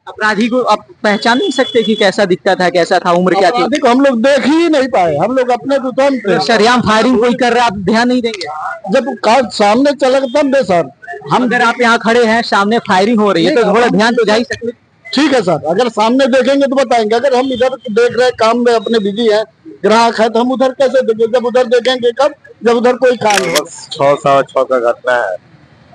अपराधी को आप पहचान नहीं सकते कि कैसा दिखता था, कैसा था, उम्र क्या थी? अपराधी को हम लोग देख ही नहीं पाए, हम लोग अपने दुकान पे सरेआम फायरिंग कोई कर रहा है, आप ध्यान नहीं देंगे? जब कार सामने चला तब दे सर। हम अगर आप यहाँ खड़े हैं, सामने फायरिंग हो रही है, तो थोड़ा ध्यान तो जा ही सकते। ठीक है सर, अगर सामने देखेंगे तो बताएंगे, अगर हम इधर देख रहे काम में अपने बिजी है, ग्राहक है, तो हम उधर कैसे देखेंगे? जब उधर देखेंगे कब, जब उधर कोई काम हो। 6:15 का घटना है,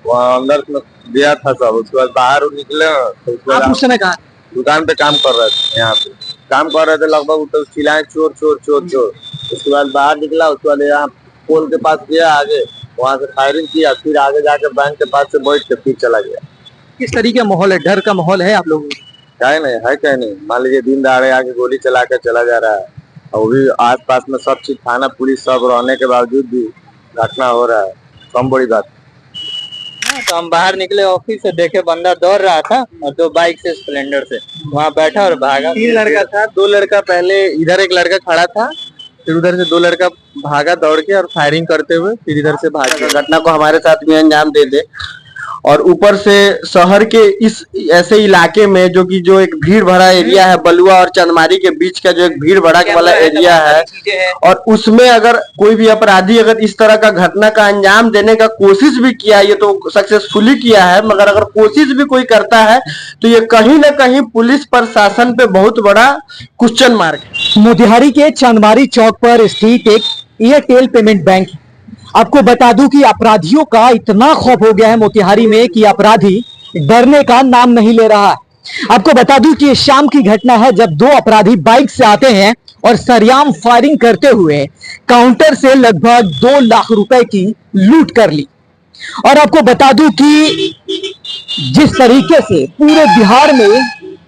वहाँ अंदर में दिया था सब, उसके बाद बाहर निकले तो उसके बाद उस समय कहा दुकान पे काम कर रहे थे, यहाँ पे काम कर रहे थे, लगभग तो चिल्लाए चोर चोर चोर चोर। उसके बाद बाहर निकला, उसके बाद यहाँ पोल के पास गया आगे, वहाँ से फायरिंग किया, फिर आगे जाके बैंक के पास से बैठ के फिर चला गया। किस तरीके का माहौल है, डर का माहौल है आप लोगों को? क्या नहीं है, क्या नहीं, मान लीजिए दिन दहाड़े आके गोली चला के चला जा रहा है, और भी आस पास में सब चीज थाना पुलिस सब रहने के बावजूद भी घटना हो रहा है, कम बड़ी बात। तो हम बाहर निकले ऑफिस से, देखे बंदा दौड़ रहा था और 2 बाइक से स्प्लेंडर से वहाँ बैठा और भागा। 3 लड़का था, 2 लड़का पहले इधर एक लड़का खड़ा था, फिर उधर से 2 लड़का भागा दौड़ के और फायरिंग करते हुए फिर इधर से भागा। घटना को हमारे साथ में अंजाम दे दे, और ऊपर से शहर के इस ऐसे इलाके में जो एक भीड़ भरा एरिया है, बलुआ और चंदमारी के बीच का जो एक भीड़ भड़क वाला एरिया है, और उसमें अगर कोई भी अपराधी अगर इस तरह का घटना का अंजाम देने का कोशिश भी किया, ये तो सक्सेसफुली किया है, मगर अगर कोशिश भी कोई करता है तो ये कहीं ना कहीं पुलिस प्रशासन पे बहुत बड़ा क्वेश्चन मार्क है। मोतिहारी के चंदमारी चौक पर स्थित एक एयरटेल पेमेंट बैंक, आपको बता दूं कि अपराधियों का इतना खौफ हो गया है मोतिहारी में कि अपराधी डरने का नाम नहीं ले रहा है। आपको बता दूं कि ये शाम की घटना है, जब 2 अपराधी बाइक से आते हैं और सरेआम फायरिंग करते हुए काउंटर से लगभग 2 लाख रुपए की लूट कर ली। और आपको बता दूं कि जिस तरीके से पूरे बिहार में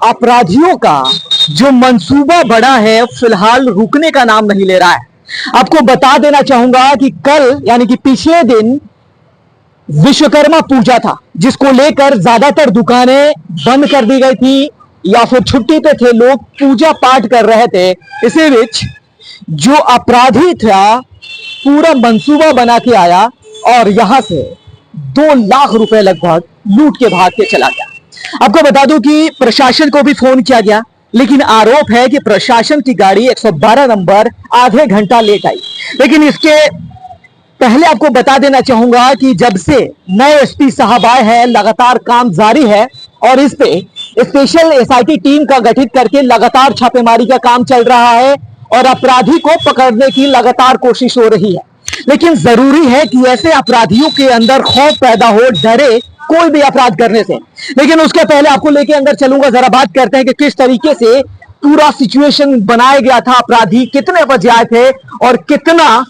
अपराधियों का जो मंसूबा बड़ा है, फिलहाल रुकने का नाम नहीं ले रहा है। आपको बता देना चाहूंगा कि कल यानी कि पिछले दिन विश्वकर्मा पूजा था, जिसको लेकर ज्यादातर दुकानें बंद कर दी गई थी या फिर छुट्टी पे थे, लोग पूजा पाठ कर रहे थे। इसी बीच जो अपराधी था पूरा मंसूबा बना के आया और यहां से 2 लाख रुपए लगभग लूट के भाग के चला गया। आपको बता दूं कि प्रशासन को भी फोन किया गया, लेकिन आरोप है कि प्रशासन की गाड़ी 112 नंबर आधे घंटा लेट आई। लेकिन इसके पहले आपको बता देना चाहूंगा कि जब से नए एसपी साहब आए हैं, लगातार काम जारी है और इस पे स्पेशल एसआईटी टीम का गठित करके लगातार छापेमारी का काम चल रहा है और अपराधी को पकड़ने की लगातार कोशिश हो रही है। लेकिन जरूरी है कि ऐसे अपराधियों के अंदर खौफ पैदा हो, डरे कोई भी अपराध करने से। लेकिन उसके पहले आपको लेके अंदर चलूंगा, जरा बात करते हैं कि किस तरीके से पूरा सिचुएशन बनाया गया था, अपराधी कितने बजे आए थे और कितना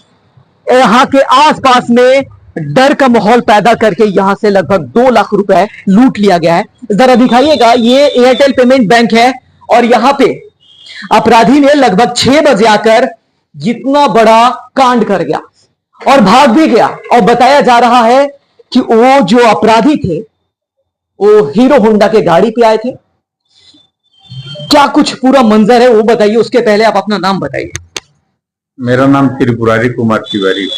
यहाँ के आसपास में डर का माहौल पैदा करके यहां से लगभग 2 लाख रुपए लूट लिया गया है। जरा दिखाइएगा, ये एयरटेल पेमेंट बैंक है और यहाँ पे अपराधी ने लगभग 6 बजे आकर जितना बड़ा कांड कर गया और भाग भी गया। और बताया जा रहा है कि वो जो अपराधी थे वो हीरो होंडा के गाड़ी पे आए थे। क्या कुछ पूरा मंजर है वो बताइए, उसके पहले आप अपना नाम बताइए। मेरा नाम त्रिपुरारी कुमार तिवारी।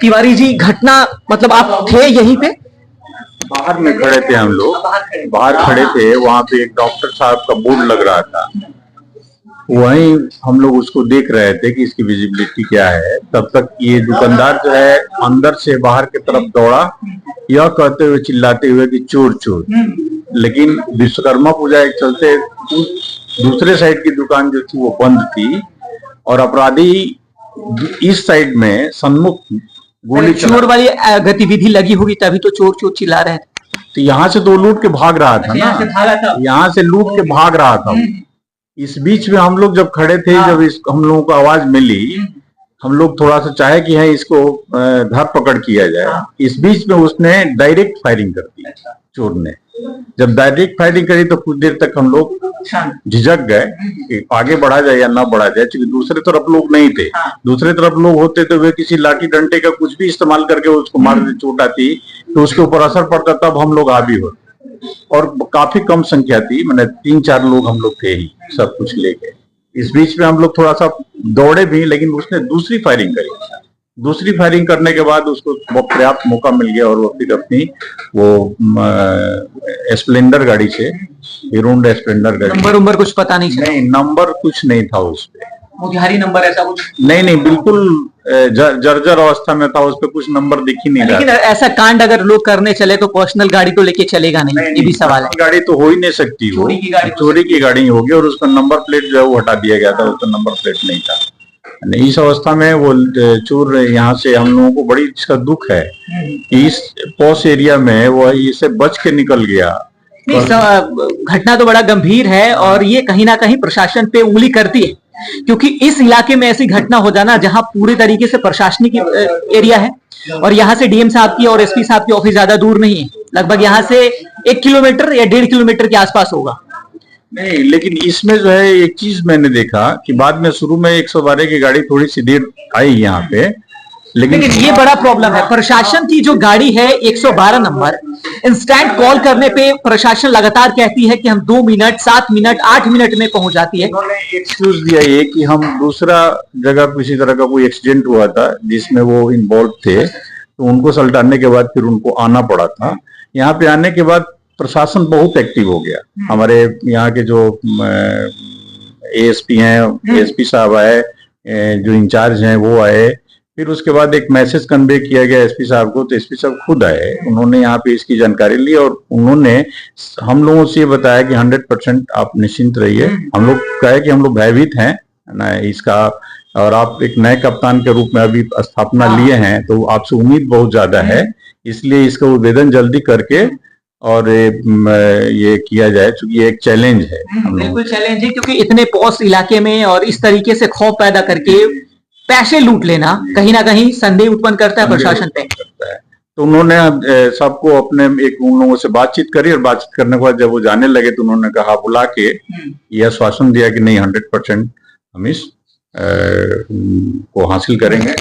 तिवारी जी, घटना मतलब आप थे यहीं पे? बाहर में खड़े थे हम लोग, बाहर खड़े थे, वहाँ पे एक डॉक्टर साहब का बोर्ड लग रहा था, वहीं हम लोग उसको देख रहे थे कि इसकी विजिबिलिटी क्या है। तब तक ये दुकानदार जो है अंदर से बाहर की तरफ दौड़ा, यह कहते हुए चिल्लाते हुए कि चोर चोर। लेकिन विश्वकर्मा पूजा के चलते दूसरे साइड की दुकान जो थी वो बंद थी और अपराधी इस साइड में सन्मुख गोली चोर वाली गतिविधि लगी होगी तभी तो चोर चोर चिल्ला रहे थे। तो यहाँ से तो लूट के भाग रहा था ना, यहाँ से लूट के भाग रहा था। इस बीच में हम लोग जब खड़े थे, जब हम लोगों को आवाज मिली, हम लोग थोड़ा सा चाहे कि है इसको धर पकड़ किया जाए। इस बीच में उसने डायरेक्ट फायरिंग कर दी चोर ने। जब डायरेक्ट फायरिंग करी तो कुछ देर तक हम लोग झिझक गए कि आगे बढ़ा जाए या ना बढ़ा जाए, क्योंकि दूसरे तरफ लोग नहीं थे। दूसरे तरफ लोग होते तो वे किसी लाठी डंडे का कुछ भी इस्तेमाल करके उसको मार दे, चोट आती तो उसके ऊपर असर पड़ता, तब हम लोग हावी होते। और काफी कम संख्या थी, मैंने 3-4 लोग हम लोग थे ही, सब कुछ लेके। इस बीच में हम लोग थोड़ा सा दौड़े भी, लेकिन उसने दूसरी फायरिंग करी दूसरी फायरिंग करने के बाद उसको बहुत पर्याप्त मौका मिल गया और वो फिर अपनी वो स्प्लेंडर गाड़ी से, हीरो होंडा स्प्लेंडर गाड़ी, नंबर कुछ पता नहीं चला? नहीं, नंबर कुछ नहीं था उस पे, मोतिहारी नंबर ऐसा कुछ नहीं, बिल्कुल जर्जर अवस्था में था, उस पे कुछ नंबर दिख ही नहीं रहा। लेकिन ऐसा कांड अगर लोग करने चले तो पर्सनल गाड़ी तो लेके चलेगा नहीं, ये भी सवाल है। गाड़ी तो हो ही नहीं सकती, चोरी की गाड़ी होगी और उसका नंबर प्लेट जो है वो हटा दिया गया था, उसका नंबर प्लेट नहीं था। इस अवस्था में वो चोर यहाँ से, हम लोगों को बड़ी इसका दुख है कि इस पॉस एरिया में वो इसे बच के निकल गया। घटना तो बड़ा गंभीर है और ये कहीं ना कहीं प्रशासन पे उंगली करती है, क्योंकि इस इलाके में ऐसी घटना हो जाना जहां पूरे तरीके से प्रशासनिक एरिया है और यहाँ से डीएम साहब की और एसपी साहब की ऑफिस ज्यादा दूर नहीं है, लगभग यहाँ से 1 किलोमीटर या 1.5 किलोमीटर के आसपास होगा। नहीं, लेकिन इसमें जो है एक चीज मैंने देखा कि बाद में शुरू में 112 की गाड़ी थोड़ी सी देर आई यहाँ पे, लेकिन ये बड़ा प्रॉब्लम है। प्रशासन की जो गाड़ी है 112 नंबर, इंस्टेंट कॉल करने पे प्रशासन लगातार कहती है कि हम 2 मिनट, 7 मिनट, 8 मिनट में पहुंच जाती है। उन्होंने एक्सक्यूज दिया ये कि हम दूसरा जगह किसी तरह का कोई एक्सीडेंट हुआ था जिसमें वो इन्वॉल्व थे, तो उनको सल्टाने के बाद फिर उनको आना पड़ा था। यहाँ पे आने के बाद प्रशासन बहुत एक्टिव हो गया। हमारे यहाँ के जो एएसपी हैं, एसपी साहब आए, जो इंचार्ज हैं वो आए, फिर उसके बाद एक मैसेज कन्वे किया गया एसपी साहब को, तो एसपी साहब खुद आए, उन्होंने यहाँ पे इसकी जानकारी ली और उन्होंने हम लोगों से ये बताया कि 100% आप निश्चिंत रहिए। हम लोग कहे कि हम लोग भयभीत हैं ना इसका, और आप एक नए कप्तान के रूप में अभी स्थापना लिए हैं तो आपसे उम्मीद बहुत ज्यादा है, इसलिए इसका उद्भेदन जल्दी करके और ये किया जाए, क्योंकि ये एक चैलेंज है। बिल्कुल चैलेंज है, क्योंकि इतने पॉश इलाके में और इस तरीके से खौफ पैदा करके पैसे लूट लेना कहीं ना कहीं संदेह उत्पन्न करता है प्रशासन पे। तो उन्होंने सबको अपने उन लोगों से बातचीत करी और बातचीत करने के बाद जब वो जाने लगे तो उन्होंने कहा, बुला के यह आश्वासन दिया कि नहीं 100% हम इस को हासिल करेंगे,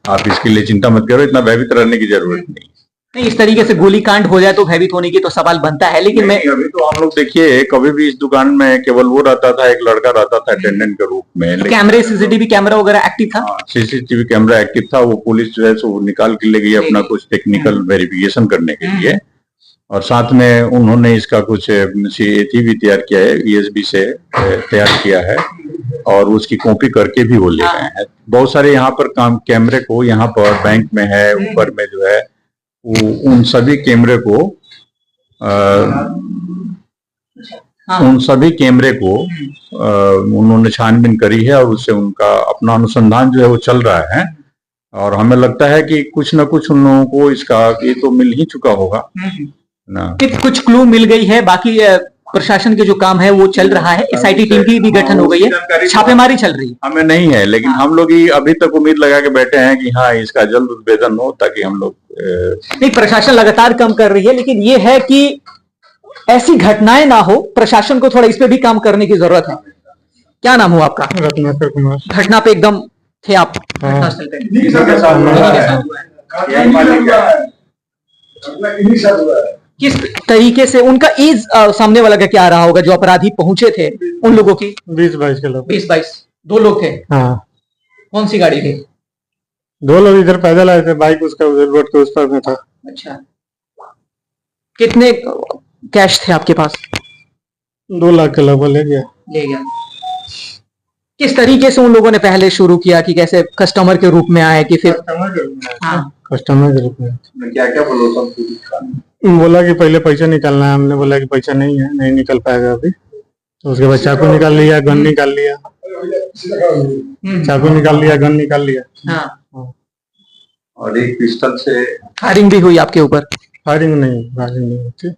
आप इसके लिए चिंता मत करो, इतना भयभीत रहने की जरूरत नहीं। नहीं, इस तरीके से गोलीकांड हो जाए तो भयभीत होने की तो सवाल बनता है, लेकिन मैं अभी तो हम लोग देखिए, कभी भी इस दुकान में केवल वो रहता था, एक लड़का रहता था अटेंडेंट के रूप में। कैमरे, सीसीटीवी कैमरा वगैरह एक्टिव था? सीसीटीवी कैमरा एक्टिव था। वो पुलिस जो है सो निकाल के ले गई अपना कुछ टेक्निकल वेरिफिकेशन करने के लिए, और साथ में उन्होंने इसका कुछ एथी भी तैयार किया है, ईएसबी से तैयार किया है और उसकी कॉपी करके भी वो ले गए हैं। बहुत सारे यहाँ पर कैमरे को, यहाँ पर बैंक में है, ऊपर में जो है उन सभी कैमरे को उन्होंने छानबीन करी है और उससे उनका अपना अनुसंधान जो है वो चल रहा है, और हमें लगता है कि कुछ न कुछ उन लोगों को इसका ये तो मिल ही चुका होगा ना। कुछ क्लू मिल गई है, बाकी प्रशासन के जो काम है वो चल रहा है। एसआईटी टीम की भी गठन हो गई है, छापेमारी चल रही है। हमें नहीं है, लेकिन हम लोग ही अभी तक उम्मीद लगा के बैठे हैं कि हाँ इसका जल्द उद्भेदन हो, ताकि हम लोग नहीं, प्रशासन लगातार कम कर रही है, लेकिन ये है कि ऐसी घटनाएं ना हो, प्रशासन को थोड़ा इस पे भी काम करने की जरूरत है। क्या नाम हो आपका? रत्नाकर कुमार। घटना पे एकदम थे आप? घटनास्थल पे किस तरीके से उनका एज सामने वाला का क्या रहा होगा जो अपराधी पहुंचे थे उन लोगों की? 20-22 के लोग। 20-22 2 लोग थे? हाँ। कौन सी गाड़ी थी? 2 लोग इधर पैदल आए थे, बाइक उसका उधर रोड के उस पर में था। अच्छा, कितने कैश थे आपके पास? 2 लाख के लगभग ले गया। किस तरीके से उन लोगों ने पहले शुरू किया कि कैसे कस्टमर के रूप में आए कि फिर? कस्टमर के रूप में क्या क्या बोला कि पहले पैसा निकालना है। हमने बोला कि पैसा नहीं है, नहीं निकल पाएगा अभी। तो उसके बाद चाकू निकाल लिया, गन निकाल लिया, चाकू निकाल लिया, गन निकाल लिया। हाँ। और एक पिस्टल से फायरिंग भी हुई आपके ऊपर? फायरिंग नहीं होती,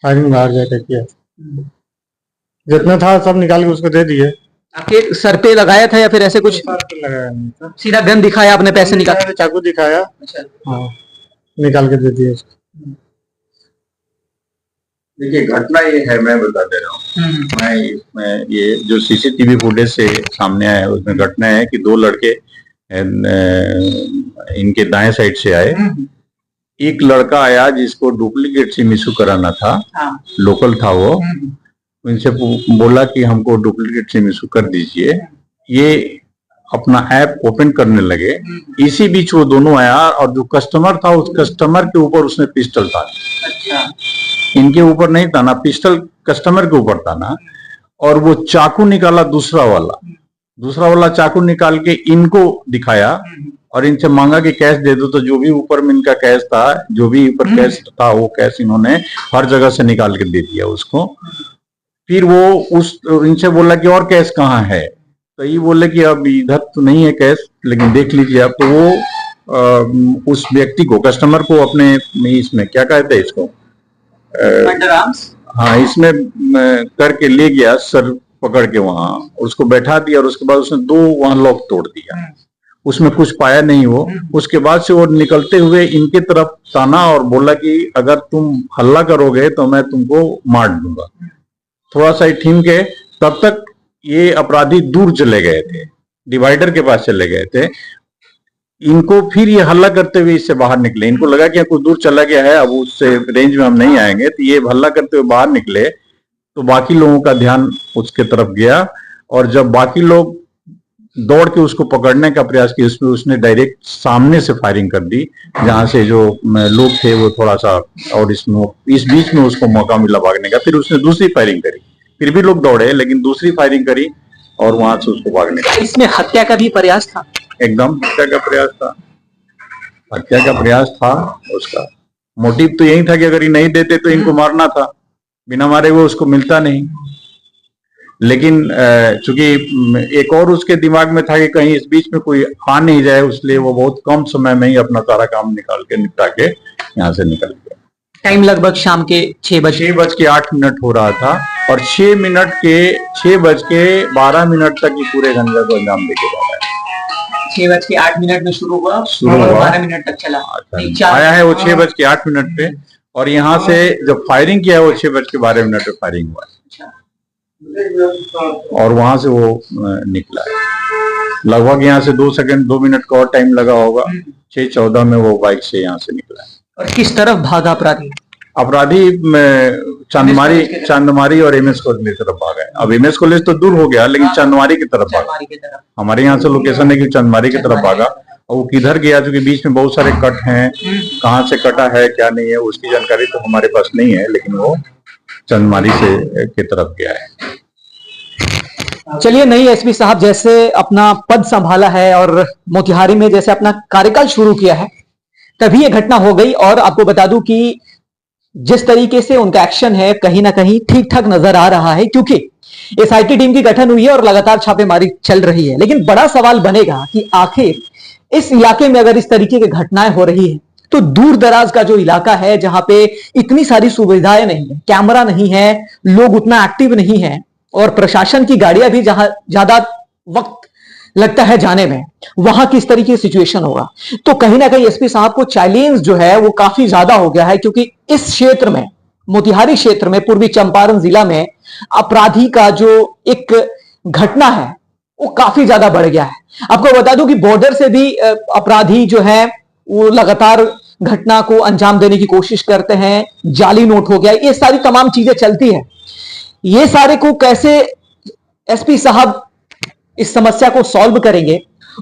फायरिंग बाहर जाकर किया। जितना था सब निकाल के उसको दे दिए। आपके सर पे लगाया था या फिर ऐसे कुछ? लगाया नहीं था, सीधा गन दिखाया आपने, पैसे निकाल? चाकू दिखाया। अच्छा। हाँ, निकाल के दे दिए उसको। देखिए घटना ये है, मैं बता दे रहा हूँ। मैं इसमें ये जो सीसीटीवी फुटेज से सामने आया है उसमें घटना है कि 2 लड़के इनके दाएं साइड से आए। एक लड़का आया जिसको डुप्लीकेट सिम इशू कराना था। लोकल था वो। उनसे बोला कि हमको डुप्लीकेट सिम इशू कर दीजिए। ये अपना ऐप ओपन करने लगे। इसी बीच वो दोनों आया और जो कस्टमर था उस कस्टमर के ऊपर उसने पिस्टल था। अच्छा। इनके ऊपर नहीं था ना, पिस्टल कस्टमर के ऊपर था ना। और वो चाकू निकाला, दूसरा वाला चाकू निकाल के इनको दिखाया और इनसे मांगा कि कैश दे दो। तो जो भी ऊपर में इनका कैश था, जो भी ऊपर कैश था, वो कैश इन्होंने हर जगह से निकाल के दे दिया उसको। फिर वो इनसे बोला कि और कैश कहाँ है, तो ये बोले कि अब इधर तो नहीं है कैश, लेकिन देख लीजिए आप। तो वो उस व्यक्ति को, कस्टमर को अपने इसमें क्या कहते हैं इसको, हाँ, इसमें करके ले गया, सर पकड़ के वहां उसको बैठा दिया और उसके बाद उसने दो वहां लॉक तोड़ दिया। उसमें कुछ पाया नहीं वो। उसके बाद से वो निकलते हुए इनके तरफ ताना और बोला कि अगर तुम हल्ला करोगे तो मैं तुमको मार दूंगा। थोड़ा सा ही थीम के तब तक ये अपराधी दूर चले गए थे, डिवाइडर के पास चले गए थे। इनको फिर ये हल्ला करते हुए इससे बाहर निकले। इनको लगा कि कुछ दूर चला गया है, अब उससे रेंज में हम नहीं आएंगे, तो ये हल्ला करते हुए बाहर निकले। तो बाकी लोगों का ध्यान उसके तरफ गया और जब बाकी लोग दौड़ के उसको पकड़ने का प्रयास किया, उसमें उसने डायरेक्ट सामने से फायरिंग कर दी, जहां से जो लोग थे वो थोड़ा सा, और इस बीच में उसको मौका मिला भागने का। फिर उसने दूसरी फायरिंग करी, फिर भी लोग दौड़े, लेकिन दूसरी फायरिंग करी और वहां से उसको भागने का। इसमें हत्या का भी प्रयास था? एकदम हत्या का प्रयास था, हत्या का प्रयास था। उसका मोटिव तो यही था कि अगर ये नहीं देते तो इनको मारना था, बिना मारे हुए उसको मिलता नहीं। लेकिन चूंकि एक और उसके दिमाग में था कि कहीं इस बीच में कोई आ नहीं जाए, इसलिए वो बहुत कम समय में ही अपना सारा काम निपटा के यहाँ से निकल गया। टाइम लगभग शाम के 6:08 हो रहा था और 6:12 तक ये पूरे धंधे को अंजाम देके जा रहा है। 6:08 में शुरू हुआ, 12 मिनट तक चला। आया है वो 6:08 पे और यहाँ से जब फायरिंग किया है वो 6:12 पे फायरिंग हुआ है और वहां से वो निकला है। लगभग यहाँ से 2 मिनट का और टाइम लगा होगा। 6:14 में वो बाइक से यहाँ से निकला है। और किस तरफ भागा अपराधी? चांदमारी और एमएस कॉलेज की तरफ भागा है। अब एमएस कॉलेज तो दूर हो गया, लेकिन चांदमारी की तरफ भागा। हमारे यहाँ से लोकेशन है कि चांदमारी की तरफ भागा और वो किधर गया, क्योंकि बीच में बहुत सारे कट हैं, कहाँ से कटा है क्या नहीं है उसकी जानकारी तो हमारे पास नहीं है, लेकिन वो चांदमारी से की तरफ गया है। चलिए, नई एसपी साहब जैसे अपना पद संभाला है और मोतिहारी में जैसे अपना कार्यकाल शुरू किया है, तभी ये घटना हो गई। और आपको बता दूं कि जिस तरीके से उनका एक्शन है कहीं ना कहीं ठीक ठाक नजर आ रहा है, क्योंकि एसआईटी टीम की गठन हुई है और लगातार छापेमारी चल रही है। लेकिन बड़ा सवाल बनेगा कि आखिर इस इलाके में अगर इस तरीके की घटनाएं हो रही है तो दूर दराज का जो इलाका है, जहां पे इतनी सारी सुविधाएं नहीं है, कैमरा नहीं है, लोग उतना एक्टिव नहीं है और प्रशासन की गाड़ियां भी जहां ज्यादा वक्त लगता है जाने में, वहां किस तरीके की सिचुएशन होगा। तो कहीं ना कहीं एसपी साहब को चैलेंज जो है वो काफी ज्यादा हो गया है, क्योंकि इस क्षेत्र में, मोतिहारी क्षेत्र में, पूर्वी चंपारण जिला में अपराधी का जो एक घटना है वो काफी ज्यादा बढ़ गया है। आपको बता दूं कि बॉर्डर से भी अपराधी जो है वो लगातार घटना को अंजाम देने की कोशिश करते हैं। जाली नोट हो गया, ये सारी तमाम चीजें चलती है। ये सारे को कैसे एसपी साहब इस समस्या को सॉल्व करेंगे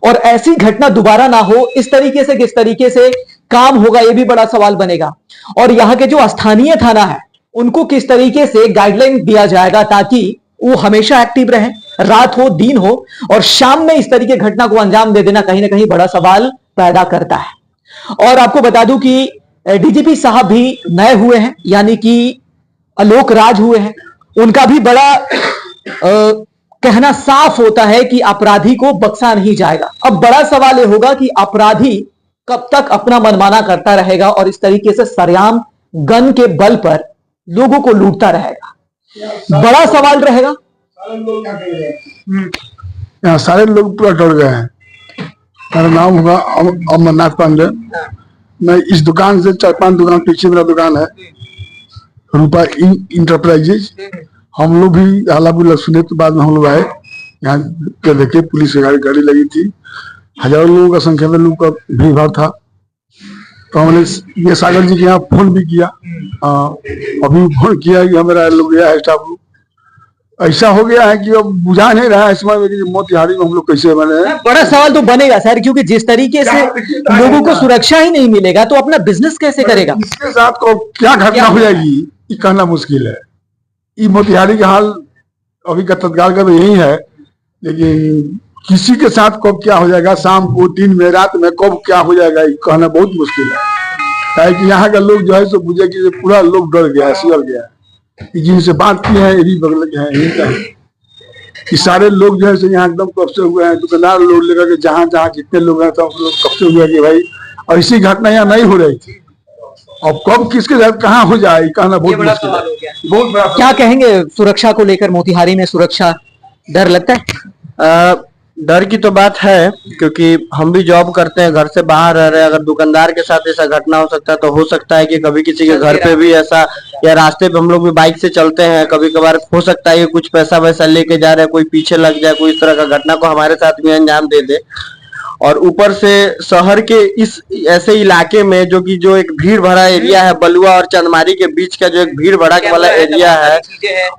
और ऐसी घटना दोबारा ना हो, इस तरीके से किस तरीके से काम होगा, यह भी बड़ा सवाल बनेगा। और यहां के जो स्थानीय थाना है उनको किस तरीके से गाइडलाइन दिया जाएगा ताकि वो हमेशा एक्टिव रहे, रात हो दिन हो, और शाम में इस तरीके घटना को अंजाम दे देना कहीं ना कहीं बड़ा सवाल पैदा करता है। और आपको बता दूं कि डीजीपी साहब भी नए हुए हैं, यानी कि आलोक राज हुए हैं। उनका भी बड़ा कहना साफ होता है कि अपराधी को बख्शा नहीं जाएगा। अब बड़ा सवाल यह होगा कि अपराधी कब तक अपना मनमाना करता रहेगा और इस तरीके से सरेआम गन के बल पर लोगों को लूटता रहेगा, बड़ा सवाल रहेगा। यहाँ सारे लोग पूरा डर गए हैं। मेरा नाम होगा अमरनाथ पांडे। मैं इस दुकान से 4-5 दुकान पीछे मेरा दुकान है, रूपा इंटरप्राइजेज। हम लोग भी हल्ला गुल्ला सुने तो बाद में हम लोग आए यहाँ पे, देखे पुलिस की गाड़ी लगी थी, हजारों लोगों का संख्या में लोगों का भीड़ भाड़ था। तो हमने ये सागर जी के यहाँ फोन भी किया, अभी फोन किया कि हमारा लोग गया है स्टाफ ऐसा हो गया है कि अब बुझा नहीं रहा है इस समय में कि मोतिहारी में हम लोग कैसे बने हैं। बड़ा सवाल तो बनेगा सर, क्योंकि जिस तरीके से लोगों को सुरक्षा ही नहीं मिलेगा तो अपना बिजनेस कैसे करेगा? इसके साथ को क्या घटना हो जाएगी ये कहना मुश्किल है। ये मोतिहारी का हाल अभी का तत्काल का तो यही है, लेकिन किसी के साथ कब क्या हो जाएगा, शाम को, दिन में, रात में कब क्या हो जाएगा ये कहना बहुत मुश्किल है। है कि यहाँ का लोग जो है सो बुझे कि पूरा लोग डर गया है, सियर गया है। जिनसे बात की है ये भी बगल के हैं, यही का है कि सारे लोग जो है सो यहाँ एकदम कब्जे हुए हैं। दुकानदार लोग लेकर के जहाँ जहाँ जितने लोग हैं सब लोग कब्जे हुए हैं कि भाई ऐसी घटना यहाँ नहीं हो रही थी। अब कब किसके साथ कहाँ हो जाए कहना बहुत मुश्किल है। बहुत बड़ा क्या कहेंगे सुरक्षा को लेकर? मोतिहारी में सुरक्षा डर लगता है? डर की तो बात है, क्योंकि हम भी जॉब करते हैं, घर से बाहर रह रहे हैं। अगर दुकानदार के साथ ऐसा घटना हो सकता है तो हो सकता है कि कभी किसी के घर पे भी ऐसा, या रास्ते पे हम लोग भी बाइक से चलते हैं, कभी कभार हो सकता है कि कुछ पैसा वैसा लेके जा रहे हैं, कोई पीछे लग जाए, कोई इस तरह का घटना को हमारे साथ भी अंजाम दे दे। और ऊपर से शहर के इस ऐसे इलाके में जो एक भीड़ भरा एरिया है, बलुआ और चंदमारी के बीच का जो एक भीड़ भड़क वाला एरिया है,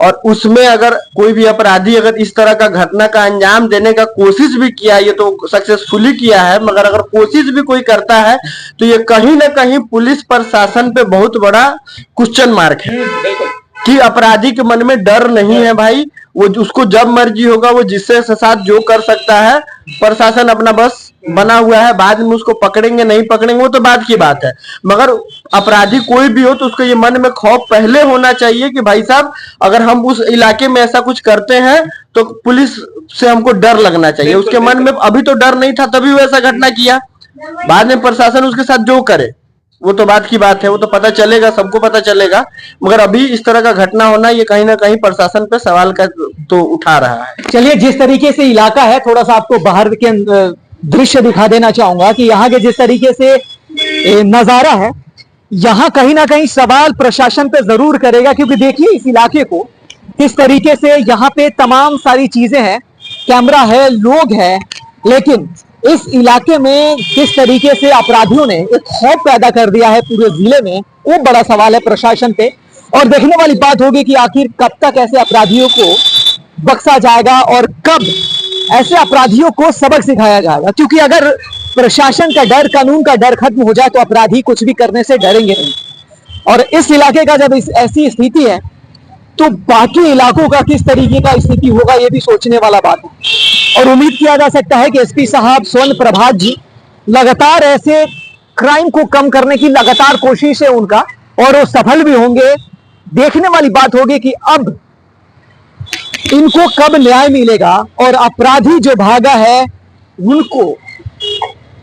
और उसमें अगर कोई भी अपराधी अगर इस तरह का घटना का अंजाम देने का कोशिश भी किया, ये तो सक्सेसफुली किया है, मगर अगर कोशिश भी कोई करता है तो ये कहीं ना कहीं पुलिस प्रशासन पे बहुत बड़ा क्वेश्चन मार्क है कि अपराधी के मन में डर नहीं है भाई। वो उसको जब मर्जी होगा वो जिससे साथ जो कर सकता है। प्रशासन अपना बस बना हुआ है, बाद में उसको पकड़ेंगे नहीं पकड़ेंगे वो तो बात की बात है, मगर अपराधी कोई भी हो तो उसको ये मन में खौफ पहले होना चाहिए कि भाई साहब अगर हम उस इलाके में ऐसा कुछ करते हैं तो पुलिस से हमको डर लगना चाहिए। उसके मन में अभी तो डर नहीं था तभी वो ऐसा घटना किया, बाद में प्रशासन उसके साथ जो करे वो तो बात की बात है, वो तो पता चलेगा, सबको पता चलेगा। मगर अभी इस तरह का घटना होना ये कहीं ना कहीं प्रशासन पे सवाल का तो उठा रहा है। चलिए, जिस तरीके से इलाका है, थोड़ा सा आपको बाहर के दृश्य दिखा देना चाहूंगा कि यहाँ के जिस तरीके से नजारा है, यहाँ कहीं ना कहीं सवाल प्रशासन पे जरूर करेगा। क्योंकि देखिए इस इलाके को किस तरीके से, यहाँ पे तमाम सारी चीजें हैं, कैमरा है, लोग हैं, लेकिन इस इलाके में किस तरीके से अपराधियों ने एक खौफ पैदा कर दिया है पूरे जिले में, वो बड़ा सवाल है प्रशासन पे। और देखने वाली बात होगी कि आखिर कब तक ऐसे अपराधियों को बख्शा जाएगा और कब ऐसे अपराधियों को सबक सिखाया जाएगा। क्योंकि अगर प्रशासन का डर, कानून का डर खत्म हो जाए तो अपराधी कुछ भी करने से डरेंगे नहीं। और इस इलाके का जब ऐसी स्थिति है तो बाकी इलाकों का किस तरीके का स्थिति होगा ये भी सोचने वाला बात है। और उम्मीद किया जा सकता है कि एसपी साहब स्वर्ण प्रभात जी लगातार ऐसे क्राइम को कम करने की लगातार कोशिश है उनका, और वो सफल भी होंगे। देखने वाली बात होगी कि अब इनको कब न्याय मिलेगा और अपराधी जो भागा है उनको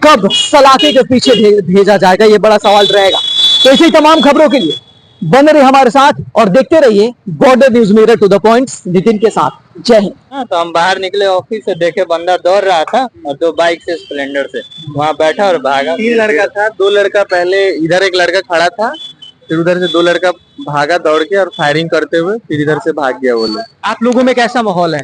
कब सलाखे के पीछे भेजा जाएगा, ये बड़ा सवाल रहेगा। तो ऐसी तमाम खबरों के लिए बने रहिए हमारे साथ और देखते रहिए border news mirror to the point Nitin के साथ। जय हिंद। तो हम बाहर निकले ऑफिस से, देखे बंदा दौड़ रहा था और दो बाइक से स्प्लेंडर से वहां बैठा और भागा। 3 लड़का था, 2 लड़का पहले इधर एक लड़का खड़ा था, फिर उधर से 2 लड़का भागा दौड़ के और फायरिंग करते हुए फिर इधर से भाग गया वो लोग। आप लोगों में कैसा माहौल है?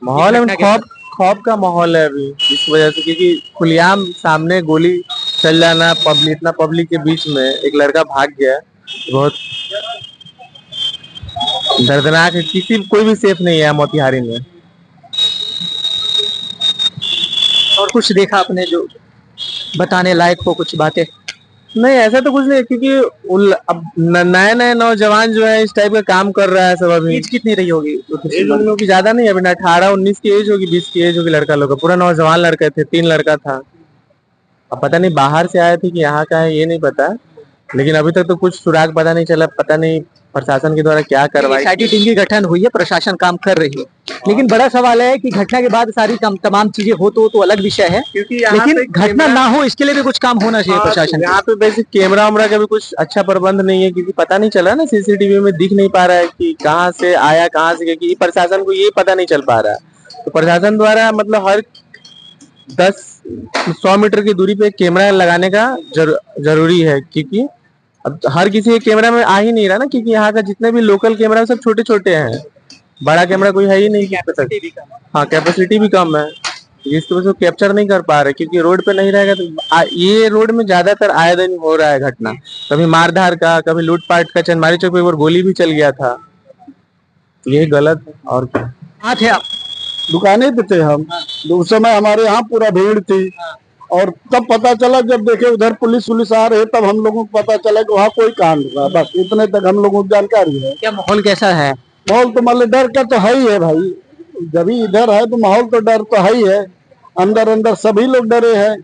माहौल है खौफ का माहौल है अभी इस वजह से, क्योंकि खुलेआम सामने गोली चल जाना, इतना पब्लिक के बीच में एक लड़का भाग गया, बहुत दर्दनाक है। कोई भी सेफ नहीं है मोतिहारी में। और कुछ देखा आपने जो बताने लायक हो, कुछ बातें? नहीं ऐसा तो कुछ नहीं, क्योंकि अब नए नौजवान जो है इस टाइप का काम कर रहा है सब। अभी एज कितनी रही होगी? एज उन लोगों की ज्यादा नहीं है, अभी 18-19 की एज होगी, 20 की एज होगी लड़का लोग का। पूरा नौजवान लड़के थे, 3 लड़का था। अब पता नहीं बाहर से आए थे कि यहाँ का है ये नहीं पता, लेकिन अभी तक तो कुछ सुराग पता नहीं चला। पता नहीं प्रशासन के द्वारा क्या कार्रवाई। एसआईटी टीम की गठन हुई है, प्रशासन काम कर रही है, लेकिन बड़ा सवाल है कि घटना के बाद सारी तमाम चीजें हो तो अलग विषय है, क्योंकि लेकिन घटना ना हो इसके लिए भी कुछ काम होना चाहिए प्रशासन। यहाँ पे बेसिक कैमरा वैमरा का भी कुछ अच्छा प्रबंध नहीं है, क्योंकि पता नहीं चला ना, सीसीटीवी में दिख नहीं पा रहा है कि कहाँ से आया कहाँ से, क्योंकि प्रशासन को ये पता नहीं चल पा रहा है। तो प्रशासन द्वारा मतलब हर 10-100 मीटर की दूरी पे कैमरा लगाने का जरूरी है, क्योंकि अब हर किसी के कैमरा में आ ही नहीं रहा ना, क्योंकि यहाँ का जितने भी लोकल कैमरा सब छोटे छोटे हैं, बड़ा कैमरा कोई है ही नहीं। हाँ, कैपेसिटी भी कम है, इसकी वजह से कैप्चर नहीं कर पा रहे, क्योंकि रोड पे नहीं रहेगा तो ये रोड में ज्यादातर आए दिन हो रहा है घटना, कभी मारधार का, कभी लूटपाट का। चंदमारी चौक पे एक बार गोली भी चल गया था, यही गलत है और क्या। कहाँ थे आप? दुकानें पे थे हम। तो उस समय हमारे यहाँ पूरा भीड़ थी और तब पता चला, जब देखे उधर पुलिस पुलिस आ रहे, तब हम लोगों को पता चला कि वहाँ कोई कांड हुआ। बस इतने तक हम लोगों को जानकारी है। क्या माहौल कैसा है? माहौल तो मतलब डर का तो है ही है भाई, जब ही इधर है तो माहौल तो डर तो है ही है। अंदर अंदर सभी लोग डरे हैं,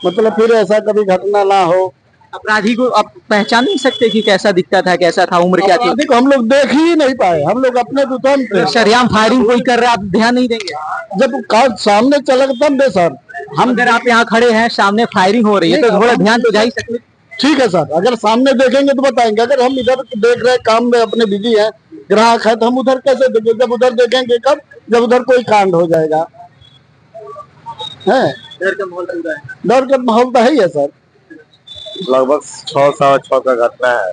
मतलब फिर ऐसा कभी घटना ना हो। अपराधी को आप पहचान नहीं सकते कि कैसा दिखता था, कैसा था, उम्र क्या थी? अपराधी को हम लोग देख ही नहीं पाए, हम लोग अपने दुकान पे। शरेआम फायरिंग कोई कर रहा है, आप ध्यान नहीं देंगे? जब कार सामने चला तब दे सर, हम अगर आप यहाँ खड़े हैं, सामने फायरिंग हो रही है, तो थोड़ा ध्यान तो जा ही सकते। ठीक है सर, अगर सामने देखेंगे तो बताएंगे। अगर हम इधर देख रहे काम में अपने बिजी हैं, ग्राहक है, तो हम उधर कैसे देखेंगे? जब उधर देखेंगे कब, जब उधर कोई कांड हो जाएगा। है डर का माहौल पूरा है। डर का माहौल तो है ही है सर। लगभग 6:15 का घटना है।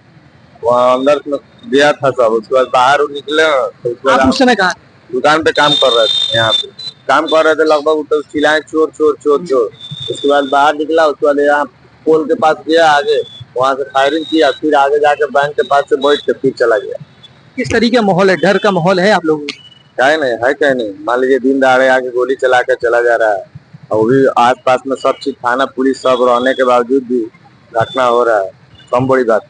वहाँ अंदर में दिया था सब, उसके बाद बाहर निकले तो उसके बाद आप उस समय कहा? दुकान पे काम कर रहे थे, यहाँ पे काम कर रहे थे। लगभग तो चिल्लाए चोर चोर चोर चोर। उसके बाद बाहर निकला, उसके बाद यहाँ पोल के पास गया, आगे वहाँ से फायरिंग किया, फिर आगे जाके बैंक के पास से बैठ के फिर चला गया। किस तरीके का माहौल है? डर का माहौल है आप लोगों को? क्या नहीं है, क्या नहीं। मान लीजिए दिन दहाड़े आके गोली चला के चला जा रहा है, और भी आस पास में सब चीज थाना पुलिस सब रहने के बावजूद भी घटना हो रहा है, कम बड़ी बात।